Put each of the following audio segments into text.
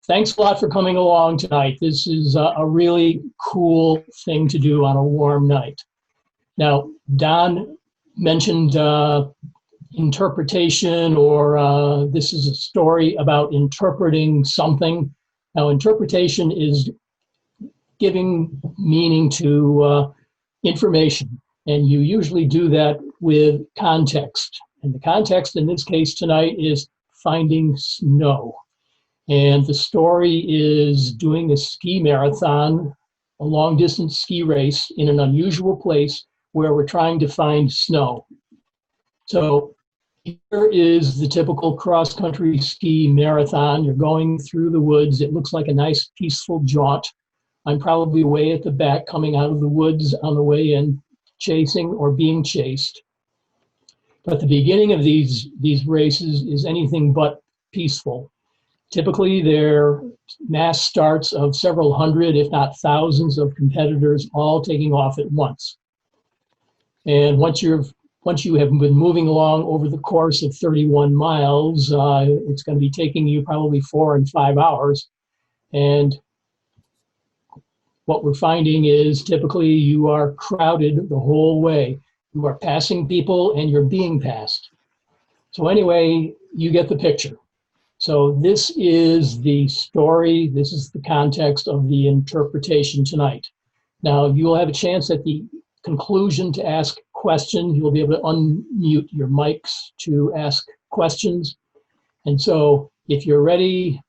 Thanks a lot for coming along tonight. This is a really cool thing to do on a warm night. Now, Don mentioned interpretation, or this is a story about interpreting something. Now, interpretation is giving meaning to information, and you usually do that with context. And the context in this case tonight is finding snow. And the story is doing a ski marathon, a long distance ski race in an unusual place where we're trying to find snow. So here is the typical cross-country ski marathon. You're going through the woods. It looks like a nice peaceful jaunt. I'm probably way at the back coming out of the woods on the way in, chasing or being chased. But the beginning of these races is anything but peaceful. Typically, they're mass starts of several hundred, if not thousands, of competitors all taking off at once. And once you have been moving along over the course of 31 miles, it's going to be taking you probably 4 and 5 hours. And what we're finding is typically you are crowded the whole way. You are passing people and you're being passed. So anyway, you get the picture. So this is the story, this is the context of the interpretation tonight. Now, you will have a chance at the conclusion to ask questions. You'll be able to unmute your mics to ask questions. And so if you're ready,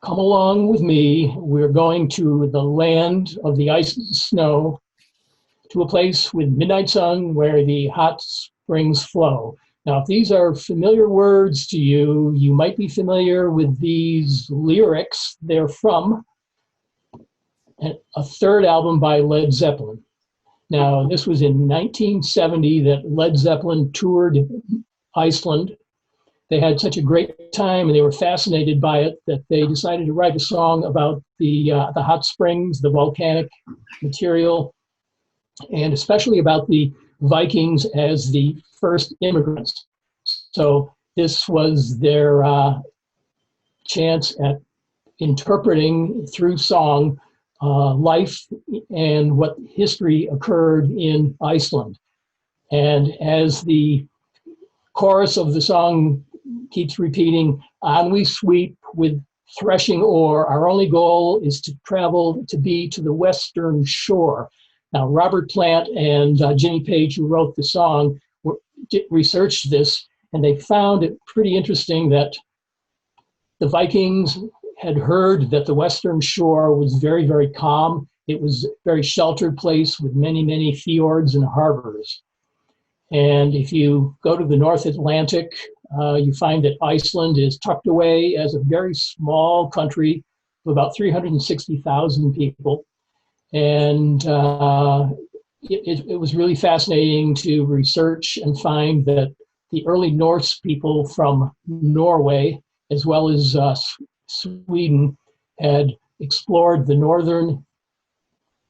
come along with me. We're going to the land of the ice and snow, to a place with midnight sun where the hot springs flow. Now, if these are familiar words to you, you might be familiar with these lyrics. They're from a third album by Led Zeppelin. Now, this was in 1970 that Led Zeppelin toured Iceland. They had such a great time and they were fascinated by it that they decided to write a song about the hot springs, the volcanic material, and especially about the Vikings as the first immigrants. So this was their chance at interpreting through song life and what history occurred in Iceland. And as the chorus of the song keeps repeating, "On we sweep with threshing oar, our only goal is to travel to be to the western shore." Now, Robert Plant and Jimmy Page, who wrote the song, researched this, and they found it pretty interesting that the Vikings had heard that the western shore was very, very calm. It was a very sheltered place with many, many fjords and harbors. And if you go to the North Atlantic, you find that Iceland is tucked away as a very small country of about 360,000 people. And it was really fascinating to research and find that the early Norse people from Norway, as well as Sweden, had explored the northern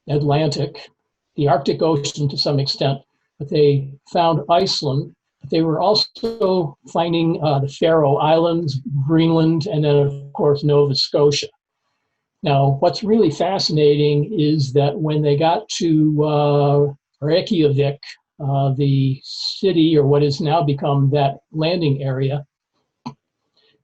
Atlantic, the Arctic Ocean to some extent, but they found Iceland. But they were also finding the Faroe Islands, Greenland, and then, of course, Nova Scotia. Now, what's really fascinating is that when they got to Reykjavik, the city, or what has now become that landing area,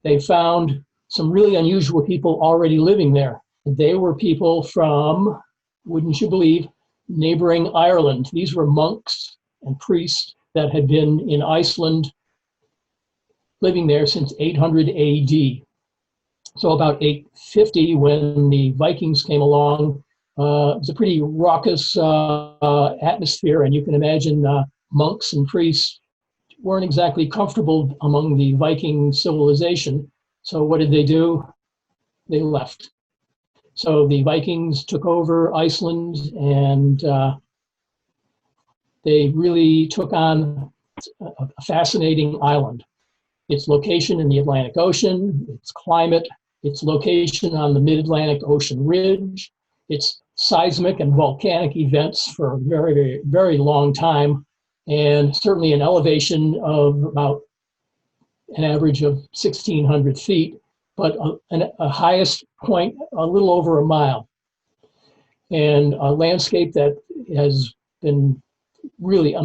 they found some really unusual people already living there. They were people from, wouldn't you believe, neighboring Ireland. These were monks and priests that had been in Iceland, living there since 800 AD. So about 850, when the Vikings came along, it was a pretty raucous atmosphere, and you can imagine monks and priests weren't exactly comfortable among the Viking civilization. So what did they do? They left. So the Vikings took over Iceland, and they really took on a fascinating island. Its location in the Atlantic Ocean, its climate, its location on the Mid-Atlantic Ocean ridge, its seismic and volcanic events for a very, very, very long time, and certainly an elevation of about an average of 1,600 feet. but a highest point a little over a mile. And a landscape that has been really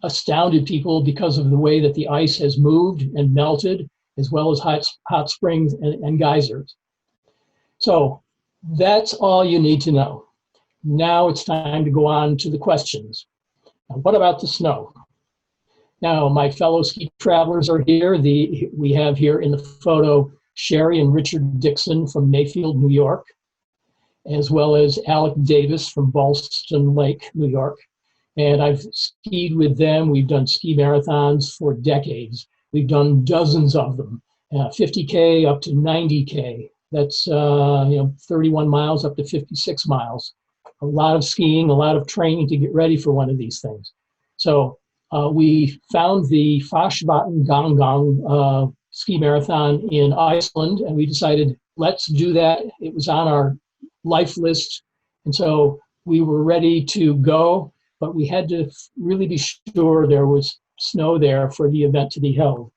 astounded people because of the way that the ice has moved and melted, as well as hot springs and geysers. So that's all you need to know. Now it's time to go on to the questions. Now, what about the snow? Now, my fellow ski travelers are here. We have here in the photo Sherry and Richard Dixon from Mayfield, New York, as well as Alec Davis from Ballston Lake, New York. And I've skied with them. We've done ski marathons for decades. We've done dozens of them, 50K up to 90K. That's 31 miles up to 56 miles. A lot of skiing, a lot of training to get ready for one of these things. So we found the Fashvatn Gangang ski marathon in Iceland, and we decided, let's do that. It was on our life list. And so we were ready to go, but we had to really be sure there was snow there for the event to be held.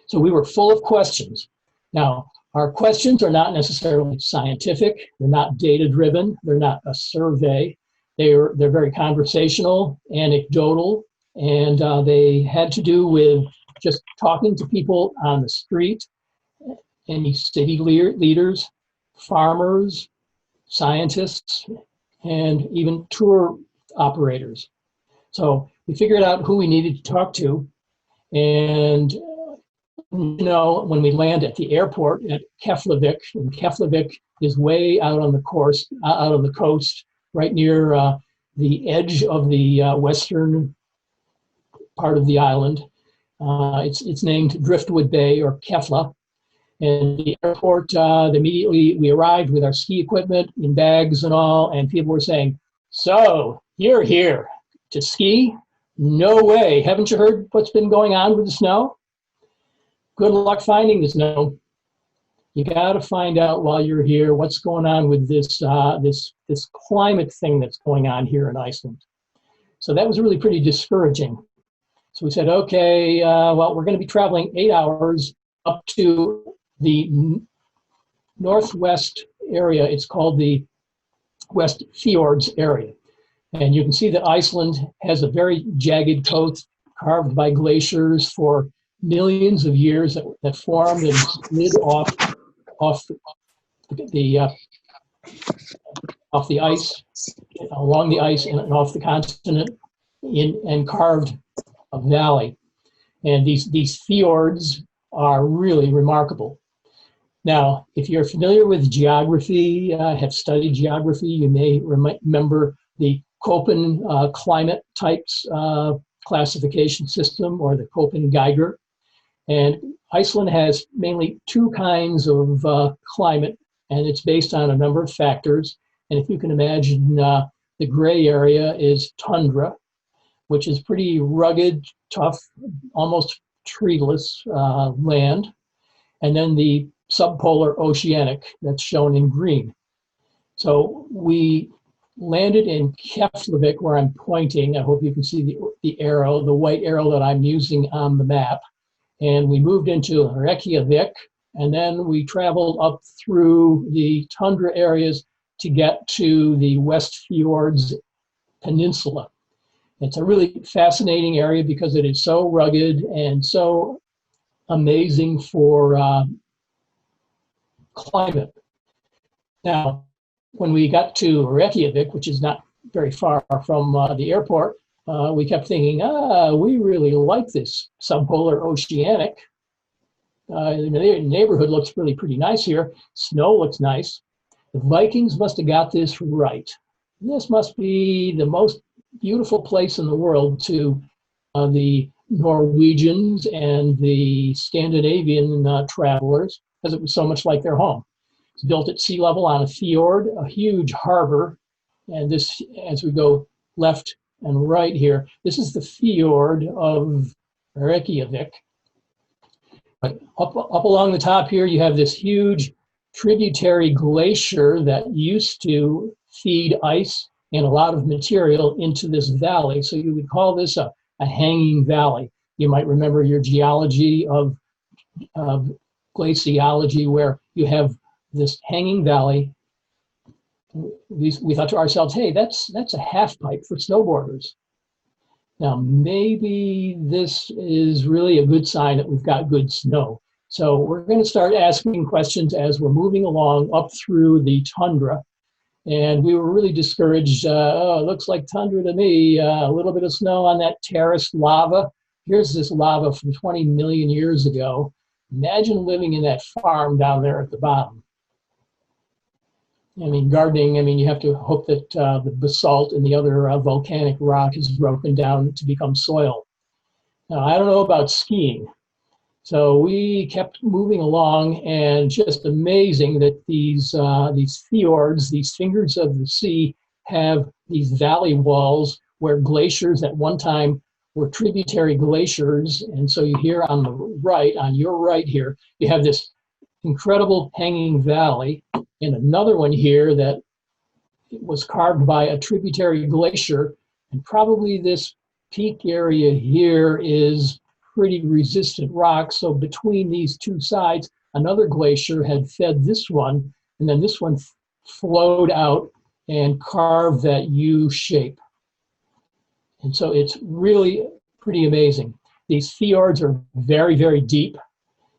So we were full of questions. Now, our questions are not necessarily scientific. They're not data-driven. They're not a survey. They're very conversational, anecdotal, and they had to do with just talking to people on the street, any city leaders, farmers, scientists, and even tour operators. So we figured out who we needed to talk to, and when we land at the airport at Keflavik, and Keflavik is way out on the coast, right near the edge of the western part of the island. It's named Driftwood Bay, or Kefla. And the airport, immediately we arrived with our ski equipment in bags and all, and people were saying, "So you're here to ski? No way. Haven't you heard what's been going on with the snow? Good luck finding the snow. You got to find out while you're here what's going on with this this climate thing that's going on here in Iceland." So that was really pretty discouraging. So we said, okay, well, we're going to be traveling 8 hours up to the northwest area. It's called the West Fjords area. And you can see that Iceland has a very jagged coast carved by glaciers for millions of years that formed and slid off the ice, along the ice and off the continent, and carved a valley. And these fjords are really remarkable. Now, if you're familiar with geography, have studied geography, you may remember the Köppen climate types classification system, or the Köppen Geiger. And Iceland has mainly two kinds of climate, and it's based on a number of factors. And if you can imagine, the gray area is tundra, which is pretty rugged, tough, almost treeless land. And then the subpolar oceanic, that's shown in green. So we landed in Keflavik, where I'm pointing. I hope you can see the arrow, the white arrow that I'm using on the map. And we moved into Reykjavik, and then we traveled up through the tundra areas to get to the West Fjords Peninsula. It's a really fascinating area because it is so rugged and so amazing for climate. Now, when we got to Reykjavik, which is not very far from the airport, we kept thinking, we really like this subpolar oceanic. The neighborhood looks really pretty nice here. Snow looks nice. The Vikings must have got this right. This must be the most beautiful place in the world to the Norwegians and the Scandinavian travelers, because it was so much like their home. It's built at sea level on a fjord, a huge harbor. And this, as we go left and right here, this is the fjord of Reykjavik. But up along the top here, you have this huge tributary glacier that used to feed ice and a lot of material into this valley. So you would call this a hanging valley. You might remember your geology of glaciology, where you have this hanging valley. We thought to ourselves, hey, that's a half pipe for snowboarders. Now, maybe this is really a good sign that we've got good snow. So we're going to start asking questions as we're moving along up through the tundra. And we were really discouraged. Oh, it looks like tundra to me. A little bit of snow on that terraced lava. Here's this lava from 20 million years ago. Imagine living in that farm down there at the bottom. I mean, gardening, I mean, you have to hope that the basalt and the other volcanic rock is broken down to become soil. Now, I don't know about skiing. So we kept moving along, and just amazing that these fjords, these fingers of the sea, have these valley walls where glaciers at one time were tributary glaciers. And so you hear on the right, on your right here, you have this incredible hanging valley, and another one here that was carved by a tributary glacier. And probably this peak area here is pretty resistant rock. So between these two sides, another glacier had fed this one, and then this one flowed out and carved that U shape. And so it's really pretty amazing. These fjords are very, very deep.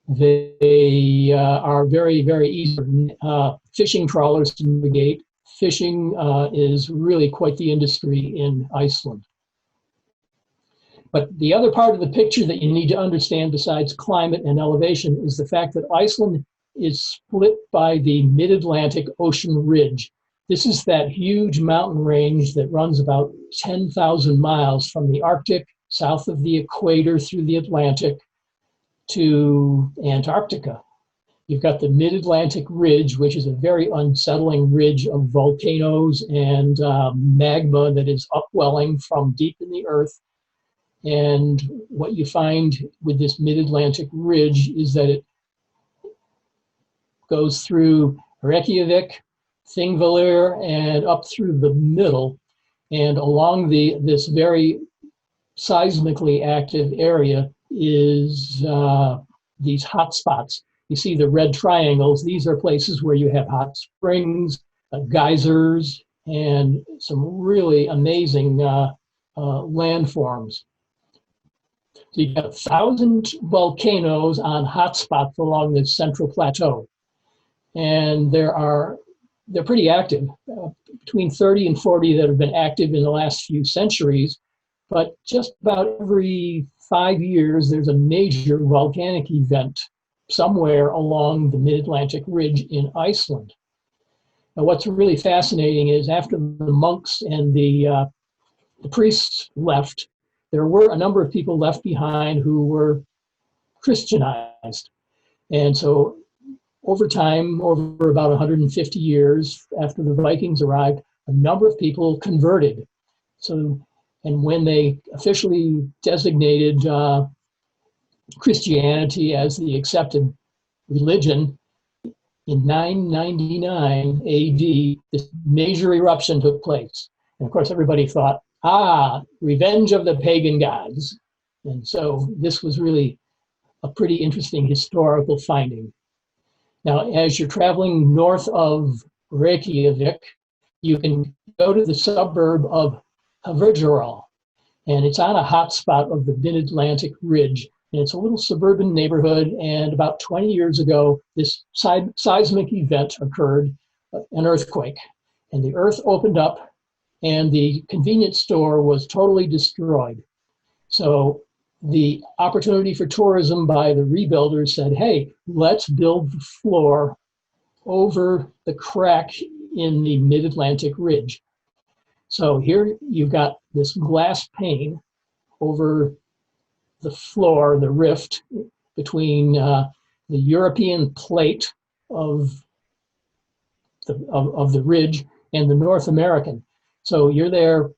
They are very, very easy for fishing trawlers to navigate. Fishing is really quite the industry in Iceland. But the other part of the picture that you need to understand besides climate and elevation is the fact that Iceland is split by the mid-Atlantic Ocean Ridge. This is that huge mountain range that runs about 10,000 miles from the Arctic, south of the equator through the Atlantic, to Antarctica. You've got the Mid-Atlantic Ridge, which is a very unsettling ridge of volcanoes and magma that is upwelling from deep in the earth. And what you find with this Mid-Atlantic Ridge is that it goes through Reykjavik, Pingvellir, and up through the middle. And along this very seismically active area is these hot spots. You see the red triangles. These are places where you have hot springs, geysers, and some really amazing landforms. So you've got 1,000 volcanoes on hotspots along the central plateau. And they're pretty active, between 30 and 40 that have been active in the last few centuries. But just about every 5 years, there's a major volcanic event somewhere along the Mid-Atlantic Ridge in Iceland. Now, what's really fascinating is after the monks and the priests left, there were a number of people left behind who were Christianized. And so over time, over about 150 years after the Vikings arrived, a number of people converted. So, and when they officially designated Christianity as the accepted religion, in 999 AD, this major eruption took place. And of course, everybody thought, revenge of the pagan gods. And so this was really a pretty interesting historical finding. Now, as you're traveling north of Reykjavik, you can go to the suburb of Hveragerði, and it's on a hot spot of the Mid-Atlantic Ridge. And it's a little suburban neighborhood, and about 20 years ago, this seismic event occurred, an earthquake, and the earth opened up, and the convenience store was totally destroyed. So the opportunity for tourism by the rebuilders said, hey, let's build the floor over the crack in the Mid-Atlantic Ridge. So here you've got this glass pane over the floor, the rift between the European plate of the ridge and the North American. So you're there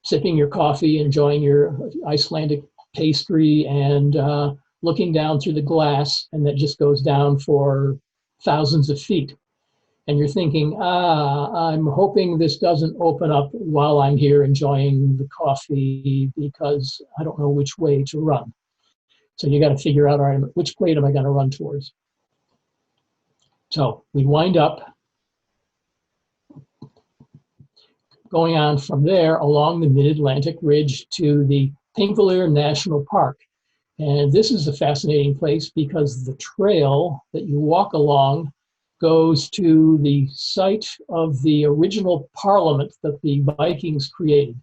sipping your coffee, enjoying your Icelandic pastry, and looking down through the glass, and that just goes down for thousands of feet. And you're thinking, I'm hoping this doesn't open up while I'm here enjoying the coffee, because I don't know which way to run. So you got to figure out, all right, which plate am I going to run towards? So we wind up going on from there along the Mid-Atlantic Ridge to the Pingvellir National Park. And this is a fascinating place because the trail that you walk along goes to the site of the original parliament that the Vikings created.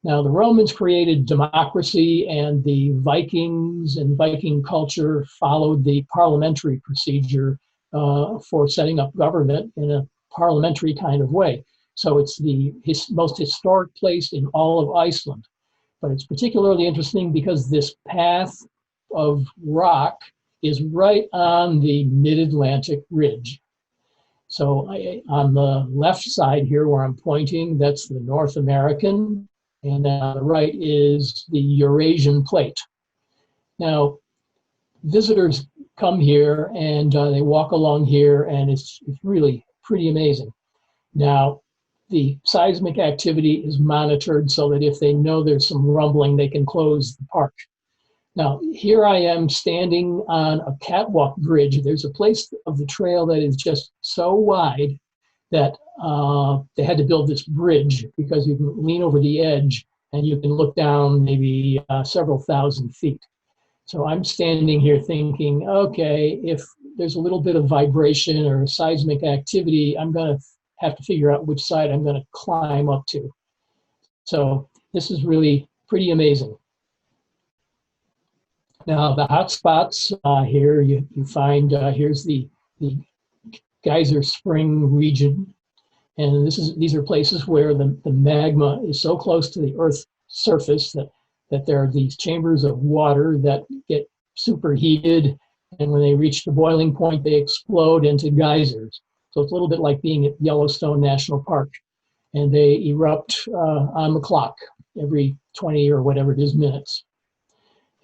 Now, the Romans created democracy, and the Vikings and Viking culture followed the parliamentary procedure for setting up government in a parliamentary kind of way. So it's the most historic place in all of Iceland. But it's particularly interesting because this path of rock is right on the Mid-Atlantic Ridge. So on the left side here where I'm pointing, that's the North American, and on the right is the Eurasian plate. Now, visitors come here and they walk along here, and it's really pretty amazing. Now, the seismic activity is monitored so that if they know there's some rumbling, they can close the park. Now, here I am standing on a catwalk bridge. There's a place of the trail that is just so wide that they had to build this bridge because you can lean over the edge and you can look down maybe several thousand feet. So I'm standing here thinking, okay, if there's a little bit of vibration or seismic activity, I'm going to have to figure out which side I'm going to climb up to. So this is really pretty amazing. Now, the hot spots here, you find, here's the geyser spring region. And these are places where the magma is so close to the Earth's surface that there are these chambers of water that get superheated. And when they reach the boiling point, they explode into geysers. So it's a little bit like being at Yellowstone National Park. And they erupt on the clock every 20 or whatever it is minutes.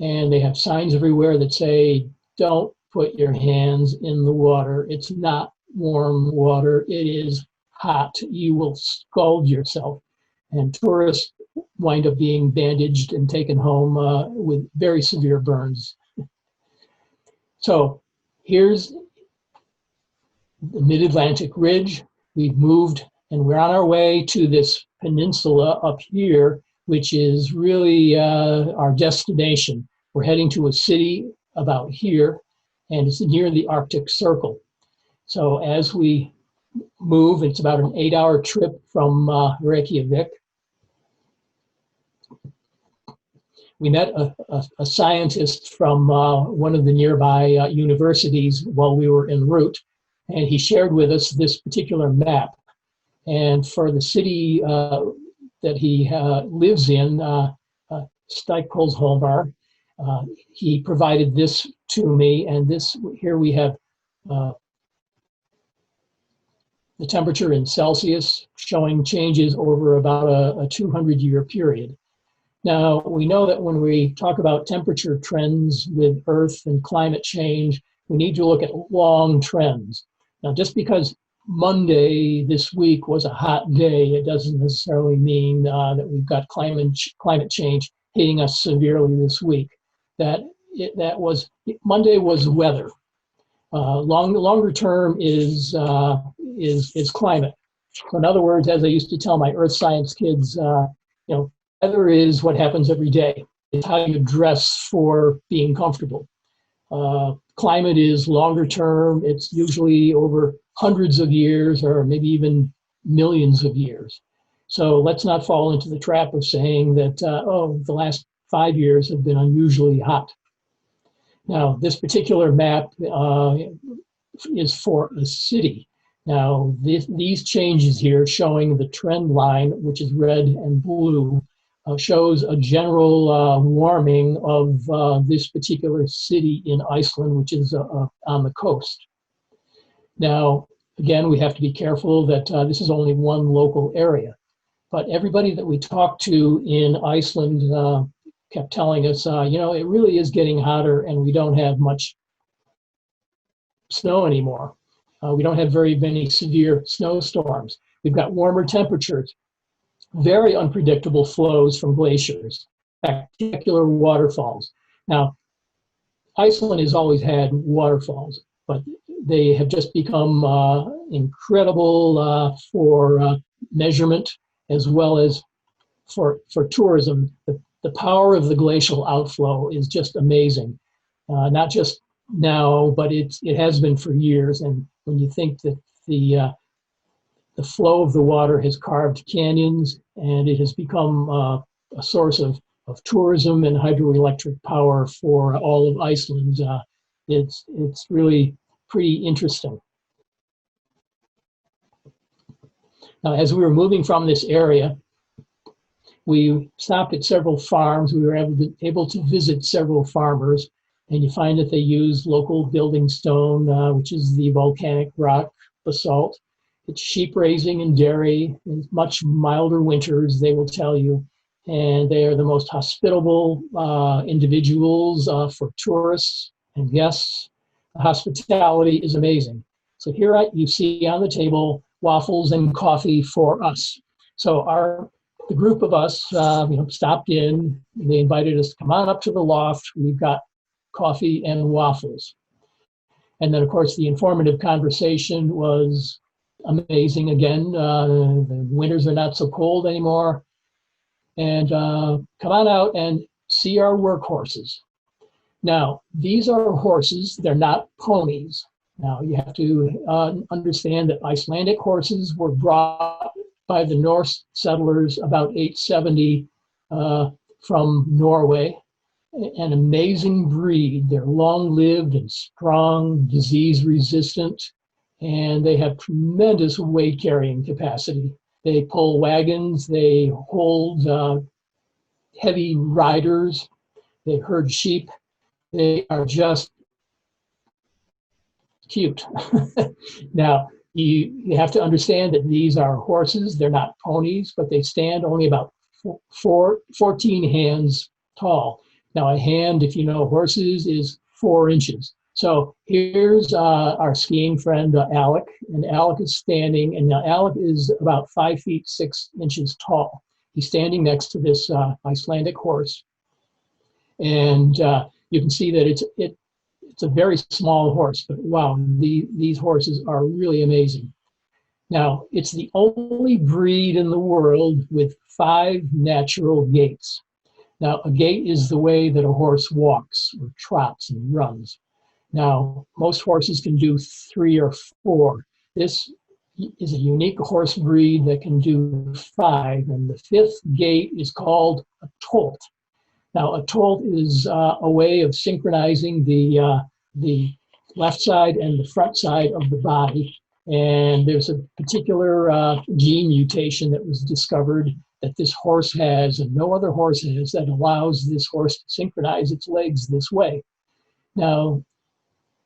And they have signs everywhere that say, don't put your hands in the water. It's not warm water. It is hot. You will scald yourself. And tourists wind up being bandaged and taken home with very severe burns. So here's the Mid-Atlantic Ridge. We've moved and we're on our way to this peninsula up here, which is really our destination. We're heading to a city about here, and it's near the Arctic Circle. So as we move, it's about an 8-hour trip from Reykjavik. We met a scientist from one of the nearby universities while we were en route, and he shared with us this particular map. And for the city that he lives in, Stikholmar, he provided this to me, and this here we have the temperature in Celsius showing changes over about a 200-year period. Now, we know that when we talk about temperature trends with Earth and climate change, we need to look at long trends. Now, just because Monday this week was a hot day, it doesn't necessarily mean that we've got climate change hitting us severely this week. Monday was weather. Longer term is climate. So in other words, as I used to tell my earth science kids, weather is what happens every day. It's how you dress for being comfortable. Climate is longer term. It's usually over hundreds of years or maybe even millions of years. So let's not fall into the trap of saying that, the last 5 years have been unusually hot. Now, this particular map is for a city. Now, these changes here showing the trend line, which is red and blue, shows a general warming of this particular city in Iceland, which is on the coast. Now, again, we have to be careful that this is only one local area. But everybody that we talked to in Iceland kept telling us, it really is getting hotter and we don't have much snow anymore. We don't have very many severe snowstorms. We've got warmer temperatures, very unpredictable flows from glaciers, spectacular waterfalls. Now, Iceland has always had waterfalls, but they have just become incredible for measurement as well as for tourism. The power of the glacial outflow is just amazing. Not just now, but it has been for years. And when you think that the flow of the water has carved canyons and it has become a source of tourism and hydroelectric power for all of Iceland, it's really pretty interesting. Now, as we were moving from this area, we stopped at several farms. We were able to visit several farmers, and you find that they use local building stone, which is the volcanic rock basalt. It's sheep raising and dairy, and much milder winters, they will tell you. And they are the most hospitable individuals for tourists and guests. The hospitality is amazing. So here you see on the table waffles and coffee for us. So the group of us stopped in. They invited us to come on up to the loft. We've got coffee and waffles. And then, of course, the informative conversation was amazing again. The winters are not so cold anymore. And come on out and see our workhorses. Now, these are horses. They're not ponies. Now, you have to understand that Icelandic horses were brought by the Norse settlers about 870 from Norway. An amazing breed. They're long-lived and strong, disease-resistant, and they have tremendous weight-carrying capacity. They pull wagons, they hold heavy riders, they herd sheep. They are just cute. Now, you have to understand that these are horses. They're not ponies, but they stand only about 14 hands tall. Now, a hand, if you know horses, is 4 inches. So here's our skiing friend, Alec, and Alec is standing, and now Alec is about 5 feet 6 inches tall. He's standing next to this Icelandic horse. And you can see that it's a very small horse, but wow, these horses are really amazing. Now, it's the only breed in the world with 5 natural gaits. Now, a gait is the way that a horse walks or trots and runs. Now, most horses can do 3 or 4. This is a unique horse breed that can do 5, and the 5th gait is called a tolt. Now, a tolt is a way of synchronizing the left side and the front side of the body. And there's a particular gene mutation that was discovered that this horse has and no other horse has that allows this horse to synchronize its legs this way. Now,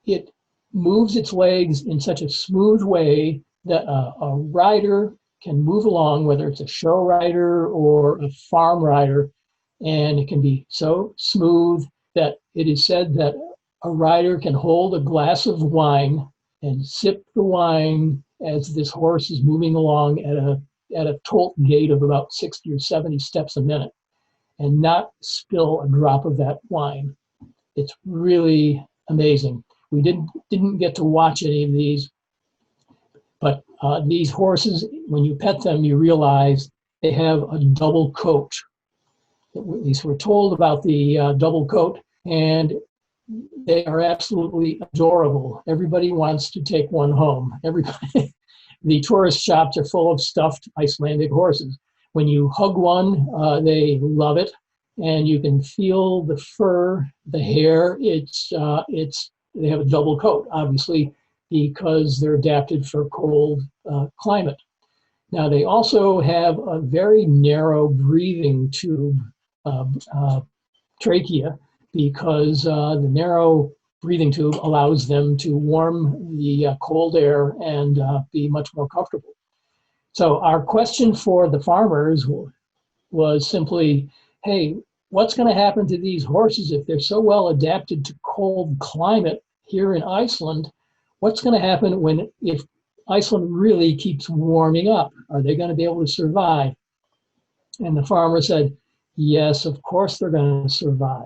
it moves its legs in such a smooth way that a rider can move along, whether it's a show rider or a farm rider, and it can be so smooth that it is said that a rider can hold a glass of wine and sip the wine as this horse is moving along at a tolt gait of about 60 or 70 steps a minute and not spill a drop of that wine. It's really amazing. We didn't get to watch any of these, but these horses, when you pet them, you realize they have a double coat. At least we're told about the double coat, and they are absolutely adorable. Everybody wants to take one home. Everybody, the tourist shops are full of stuffed Icelandic horses. When you hug one, they love it, and you can feel the fur, the hair. They have a double coat, obviously, because they're adapted for cold climate. Now, they also have a very narrow breathing tube, trachea, because the narrow breathing tube allows them to warm the cold air and be much more comfortable. So our question for the farmers was simply, hey, what's going to happen to these horses if they're so well adapted to cold climate here in Iceland? What's going to happen if Iceland really keeps warming up? Are they going to be able to survive? And the farmer said, yes, of course they're going to survive.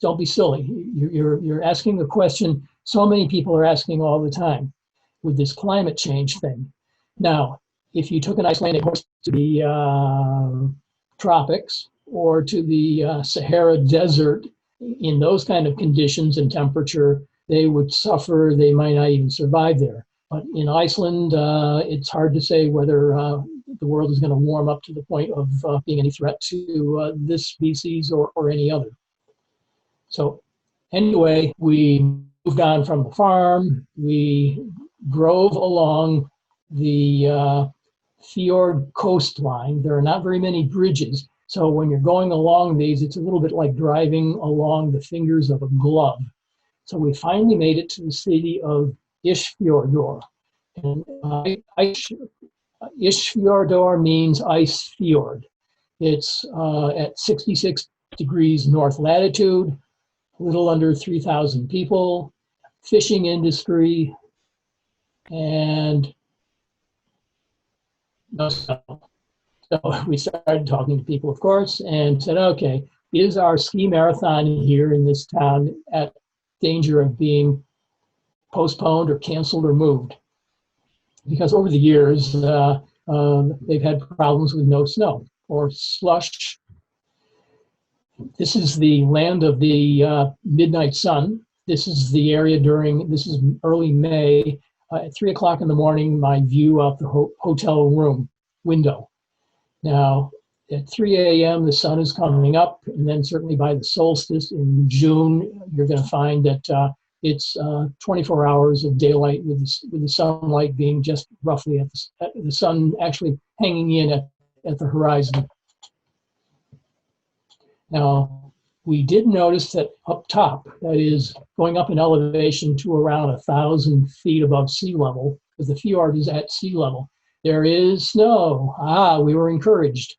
Don't be silly. You're asking the question so many people are asking all the time with this climate change thing. Now, if you took an Icelandic horse to the tropics or to the Sahara Desert, in those kind of conditions and temperature, they would suffer. They might not even survive there. But in Iceland, it's hard to say whether the world is going to warm up to the point of being any threat to this species or any other. So anyway, we moved on from the farm. We drove along the fjord coastline. There are not very many bridges. So when you're going along these, it's a little bit like driving along the fingers of a glove. So we finally made it to the city of Ísafjörður. And Ísafjörður means ice fjord. It's at 66 degrees north latitude, a little under 3,000 people, fishing industry, and no snow. So we started talking to people, of course, and said, okay, is our ski marathon here in this town at danger of being postponed or canceled or moved? Because over the years, they've had problems with no snow or slush. This is the land of the midnight sun. This is the area this is early May. At 3 o'clock in the morning, my view out the hotel room window. Now, at 3 a.m., the sun is coming up, and then certainly by the solstice in June, you're going to find that it's 24 hours of daylight with the sunlight being just roughly at the sun actually hanging in at the horizon. Now, we did notice that up top, that is going up in elevation to around 1,000 feet above sea level, because the fjord is at sea level, there is snow. We were encouraged.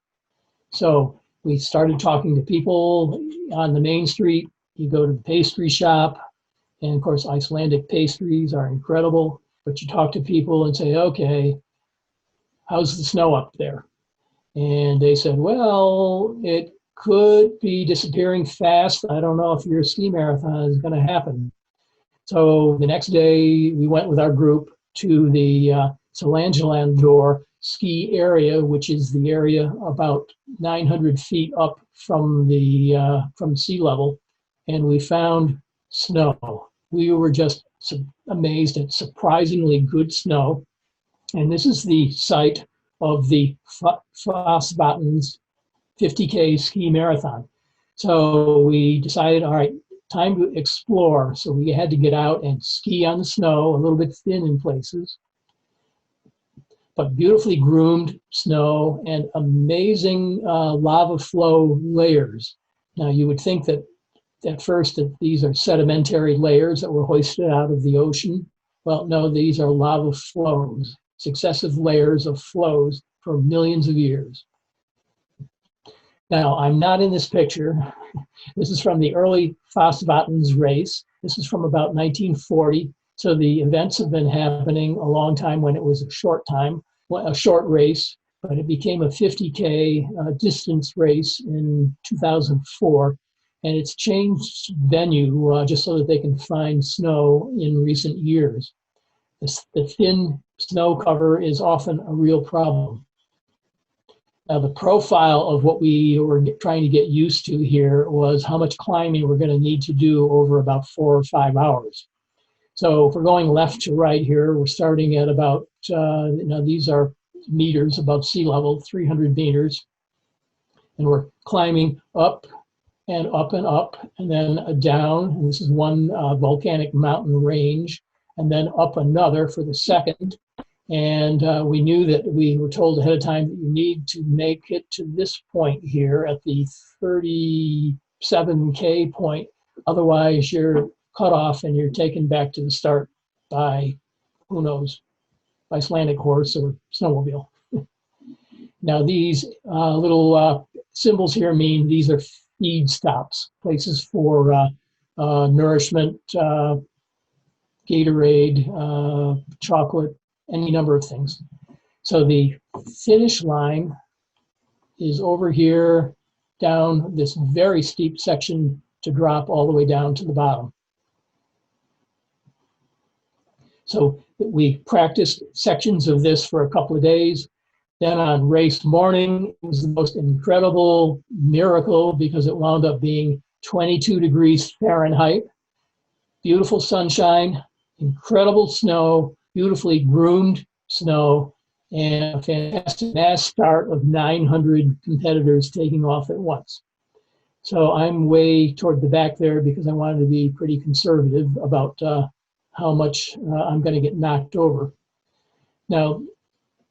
So we started talking to people on the main street. You go to the pastry shop, and of course, Icelandic pastries are incredible, but you talk to people and say, okay, how's the snow up there? And they said, well, it could be disappearing fast. I don't know if your ski marathon is going to happen. So the next day, we went with our group to the Selijalandsdalur Ski Area, which is the area about 900 feet up from sea level, and we found snow. We were just amazed at surprisingly good snow. And this is the site of the Fossvatns 50K ski marathon. So we decided, all right, time to explore. So we had to get out and ski on the snow, a little bit thin in places, but beautifully groomed snow and amazing lava flow layers. Now you would think that at first that these are sedimentary layers that were hoisted out of the ocean. Well, no, these are lava flows, successive layers of flows for millions of years. Now, I'm not in this picture. This is from the early Fossvatns race. This is from about 1940. So the events have been happening a long time when it was a short race, but it became a 50K distance race in 2004. And it's changed venue just so that they can find snow in recent years. The thin snow cover is often a real problem. Now, the profile of what we were trying to get used to here was how much climbing we're going to need to do over about 4 or 5 hours. So if we're going left to right here, we're starting at about, these are meters above sea level, 300 meters. And we're climbing up and up and up, and then down. And this is one volcanic mountain range, and then up another for the second. And we knew that we were told ahead of time that you need to make it to this point here at the 37K point. Otherwise, you're cut off and you're taken back to the start by, who knows, Icelandic horse or snowmobile. Now, these little symbols here mean these are feed stops, places for nourishment, Gatorade, chocolate, any number of things. So the finish line is over here down this very steep section to drop all the way down to the bottom. So we practiced sections of this for a couple of days. Then on race morning, it was the most incredible miracle because it wound up being 22 degrees Fahrenheit, beautiful sunshine, incredible snow, beautifully groomed snow, and a fantastic mass start of 900 competitors taking off at once. So I'm way toward the back there because I wanted to be pretty conservative about how much I'm going to get knocked over. Now,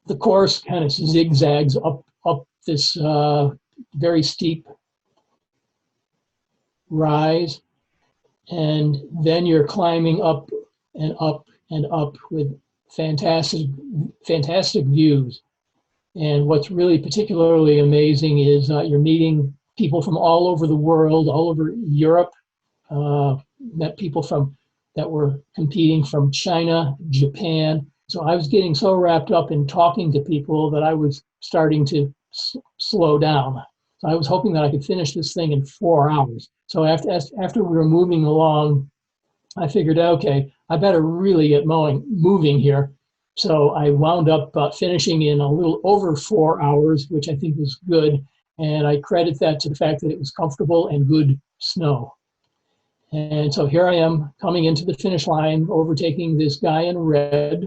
the course kind of zigzags up this very steep rise, and then you're climbing up and up and up with fantastic views. And what's really particularly amazing is you're meeting people from all over the world, all over Europe. Met people that were competing from China, Japan. So I was getting so wrapped up in talking to people that I was starting to slow down. So I was hoping that I could finish this thing in 4 hours. So after we were moving along, I figured, okay, I better really get moving here. So I wound up finishing in a little over 4 hours, which I think was good. And I credit that to the fact that it was comfortable and good snow. And so here I am coming into the finish line, overtaking this guy in red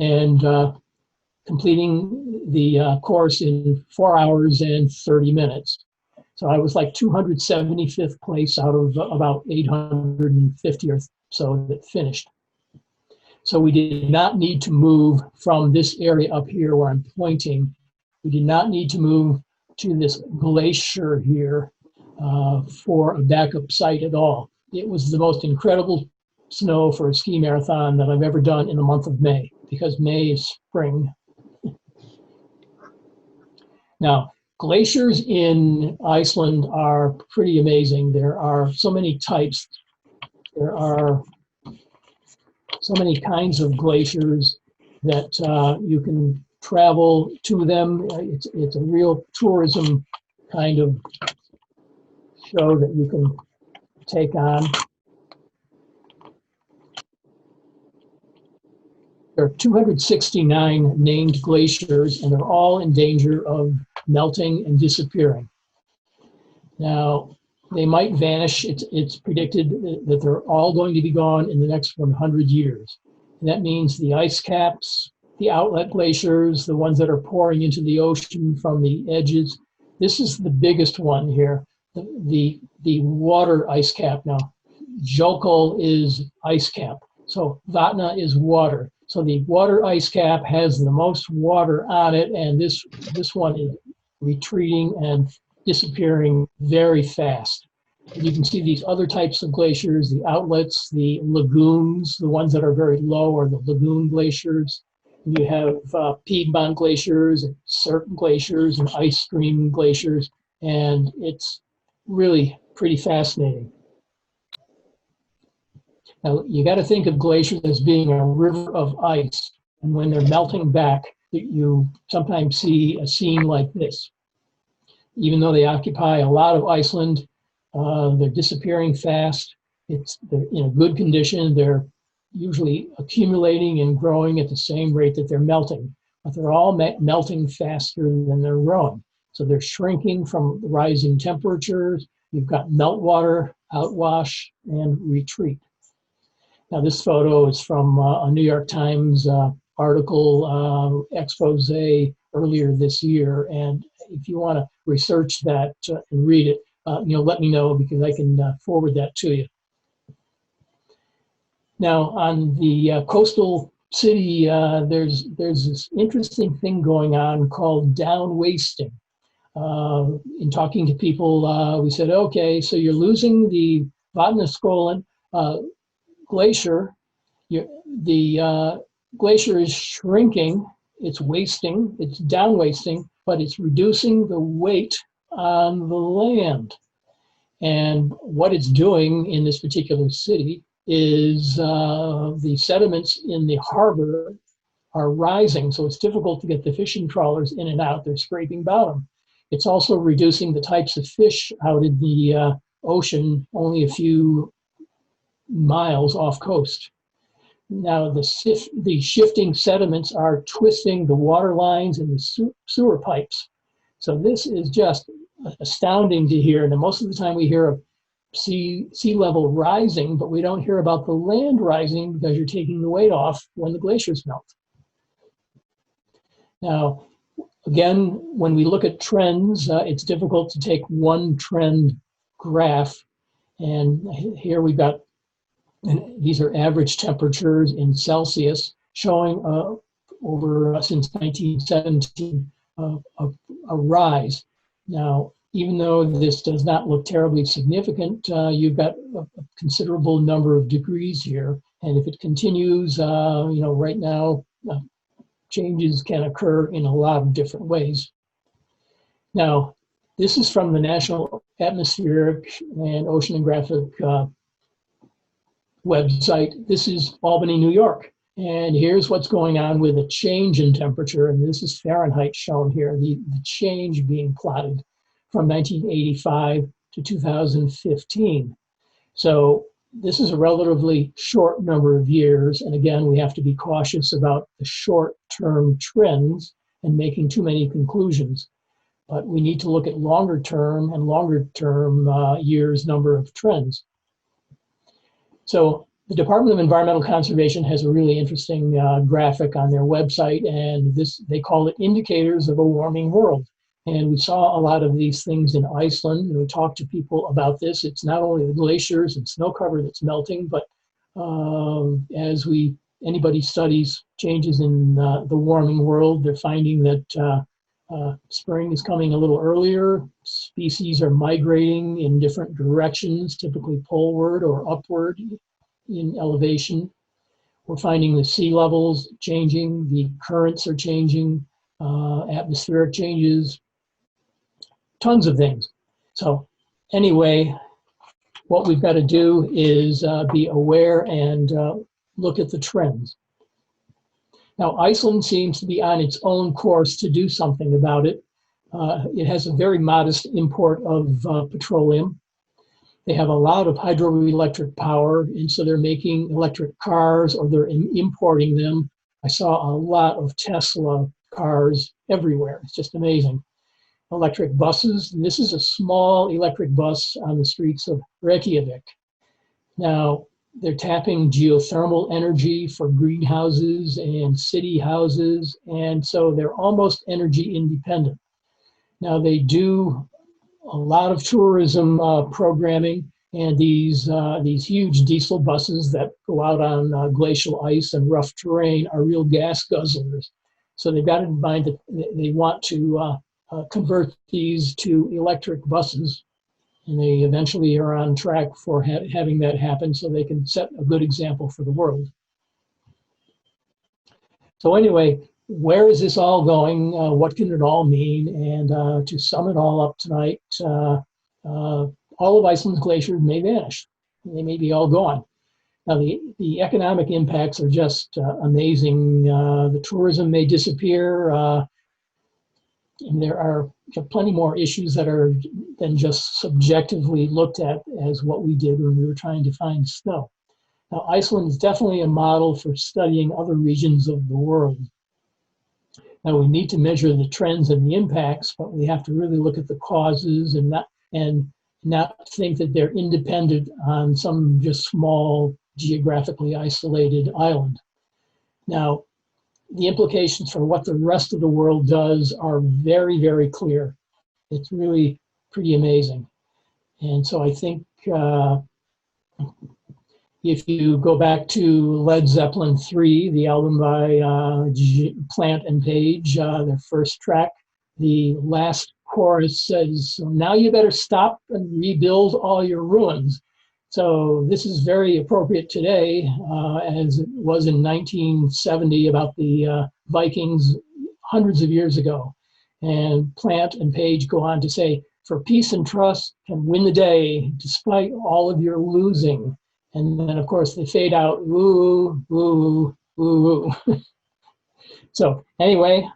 and completing the course in 4 hours and 30 minutes. So I was like 275th place out of about 850 or so that finished. So we did not need to move from this area up here where I'm pointing. We did not need to move to this glacier here for a backup site at all. It was the most incredible snow for a ski marathon that I've ever done in the month of May, because May is spring. Now, glaciers in Iceland are pretty amazing. There are so many types. There are so many kinds of glaciers that you can travel to them. It's a real tourism kind of show that you can take on. There are 269 named glaciers, and they're all in danger of melting and disappearing. Now, they might vanish. It's predicted that they're all going to be gone in the next 100 years. And that means the ice caps, the outlet glaciers, the ones that are pouring into the ocean from the edges. This is the biggest one here, the water ice cap. Now, Jokul is ice cap, so Vatna is water. So the water ice cap has the most water on it, and this one is retreating and disappearing very fast. And you can see these other types of glaciers, the outlets, the lagoons, the ones that are very low are the lagoon glaciers. You have Piedmont glaciers, and certain glaciers, and ice stream glaciers, and it's really pretty fascinating. Now, you got to think of glaciers as being a river of ice, and when they're melting back, you sometimes see a scene like this. Even though they occupy a lot of Iceland, they're disappearing fast. They're in a good condition. They're usually accumulating and growing at the same rate that they're melting, but they're all melting faster than they're growing. So they're shrinking from rising temperatures. You've got meltwater, outwash, and retreat. Now, this photo is from a New York Times article expose earlier this year. And if you want to research that and read it, let me know, because I can forward that to you. Now, on the coastal city, there's this interesting thing going on called down wasting. In talking to people, we said, okay, so you're losing the Vatnaskólan glacier. The glacier is shrinking, it's wasting, it's down wasting, but it's reducing the weight on the land. And what it's doing in this particular city is the sediments in the harbor are rising, so it's difficult to get the fishing trawlers in and out. They're scraping bottom. It's also reducing the types of fish out in the ocean only a few miles off coast. Now the shifting sediments are twisting the water lines and the sewer pipes. So this is just astounding to hear. And most of the time we hear of sea level rising, but we don't hear about the land rising because you're taking the weight off when the glaciers melt. Now, again, when we look at trends, it's difficult to take one trend graph. And here we've got, and these are average temperatures in Celsius showing over since 1917 a rise. Now, even though this does not look terribly significant, you've got a considerable number of degrees here. And if it continues, right now, changes can occur in a lot of different ways. Now, this is from the National Atmospheric and Oceanographic website. This is Albany, New York. And here's what's going on with a change in temperature. And this is Fahrenheit shown here, the change being plotted from 1985 to 2015. So this is a relatively short number of years. And again, we have to be cautious about the short-term trends and making too many conclusions. But we need to look at longer term years number of trends. So the Department of Environmental Conservation has a really interesting graphic on their website, and they call it Indicators of a Warming World. And we saw a lot of these things in Iceland, and we talked to people about this. It's not only the glaciers and snow cover that's melting, but as anybody studies changes in the warming world, they're finding that spring is coming a little earlier. Species are migrating in different directions, typically poleward or upward in elevation. We're finding the sea levels changing, the currents are changing, atmospheric changes, tons of things. So anyway, what we've got to do is be aware and look at the trends. Now, Iceland seems to be on its own course to do something about it. It has a very modest import of petroleum. They have a lot of hydroelectric power, and so they're making electric cars or they're importing them. I saw a lot of Tesla cars everywhere. It's just amazing. Electric buses. And this is a small electric bus on the streets of Reykjavik. Now, they're tapping geothermal energy for greenhouses and city houses, and so they're almost energy independent. Now, they do a lot of tourism programming, and these huge diesel buses that go out on glacial ice and rough terrain are real gas guzzlers. So they've got in mind that they want to convert these to electric buses. And they eventually are on track for having that happen so they can set a good example for the world. So anyway, where is this all going? What can it all mean? And to sum it all up tonight, all of Iceland's glaciers may vanish. They may be all gone. Now, the economic impacts are just amazing. The tourism may disappear. And there are plenty more issues that are than just subjectively looked at as what we did when we were trying to find snow. Now, Iceland is definitely a model for studying other regions of the world. Now, we need to measure the trends and the impacts, but we have to really look at the causes and not think that they're independent on some just small geographically isolated island. Now, the implications for what the rest of the world does are very, very clear. It's really pretty amazing. And so I think if you go back to Led Zeppelin 3, the album by Plant and Page, their first track, the last chorus says, "So now you better stop and rebuild all your ruins." So this is very appropriate today, as it was in 1970 about the Vikings hundreds of years ago. And Plant and Page go on to say, "For peace and trust can win the day despite all of your losing." And then, of course, they fade out, woo, woo, woo, woo. So anyway,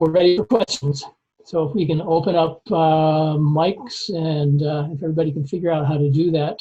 we're ready for questions. So if we can open up mics and if everybody can figure out how to do that,